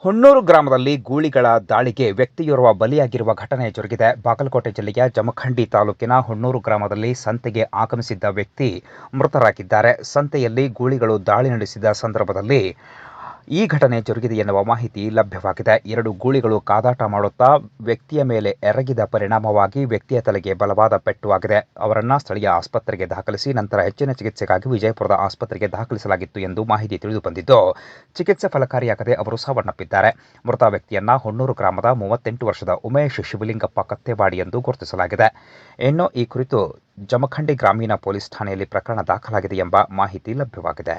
ಹುಣ್ಣೂರು ಗ್ರಾಮದಲ್ಲಿ ಗೂಳಿಗಳ ದಾಳಿಗೆ ವ್ಯಕ್ತಿಯೋರ್ವ ಬಲಿಯಾಗಿರುವ ಘಟನೆ ಜರುಗಿದೆ. ಬಾಗಲಕೋಟೆ ಜಿಲ್ಲೆಯ ಜಮಖಂಡಿ ತಾಲೂಕಿನ ಹುಣ್ಣೂರು ಗ್ರಾಮದಲ್ಲಿ ಸಂತೆಗೆ ಆಗಮಿಸಿದ್ದ ವ್ಯಕ್ತಿ ಮೃತರಾಗಿದ್ದಾರೆ. ಸಂತೆಯಲ್ಲಿ ಗೂಳಿಗಳು ದಾಳಿ ನಡೆಸಿದ ಸಂದರ್ಭದಲ್ಲಿ ಈ ಘಟನೆ ಜರುಗಿದೆ ಎನ್ನುವ ಮಾಹಿತಿ ಲಭ್ಯವಾಗಿದೆ. 2 ಗೂಳಿಗಳು ಕಾದಾಟ ಮಾಡುತ್ತಾ ವ್ಯಕ್ತಿಯ ಮೇಲೆ ಎರಗಿದ ಪರಿಣಾಮವಾಗಿ ವ್ಯಕ್ತಿಯ ತಲೆಗೆ ಬಲವಾದ ಪೆಟ್ಟು ಆಗಿದೆ. ಅವರನ್ನು ಸ್ಥಳೀಯ ಆಸ್ಪತ್ರೆಗೆ ದಾಖಲಿಸಿ ನಂತರ ಹೆಚ್ಚಿನ ಚಿಕಿತ್ಸೆಗಾಗಿ ವಿಜಯಪುರದ ಆಸ್ಪತ್ರೆಗೆ ದಾಖಲಿಸಲಾಗಿತ್ತು ಎಂದು ಮಾಹಿತಿ ತಿಳಿದುಬಂದಿದ್ದು, ಚಿಕಿತ್ಸೆ ಫಲಕಾರಿಯಾಗದೆ ಅವರು ಸಾವನ್ನಪ್ಪಿದ್ದಾರೆ. ಮೃತ ವ್ಯಕ್ತಿಯನ್ನ ಹುಣ್ಣೂರು ಗ್ರಾಮದ 38 ವರ್ಷದ ಉಮೇಶ್ ಶಿವಲಿಂಗಪ್ಪ ಕತ್ತೇವಾಡಿ ಎಂದು ಗುರುತಿಸಲಾಗಿದೆ. ಇನ್ನು ಈ ಕುರಿತು ಜಮಖಂಡಿ ಗ್ರಾಮೀಣ ಪೊಲೀಸ್ ಠಾಣೆಯಲ್ಲಿ ಪ್ರಕರಣ ದಾಖಲಾಗಿದೆ ಎಂಬ ಮಾಹಿತಿ ಲಭ್ಯವಾಗಿದೆ.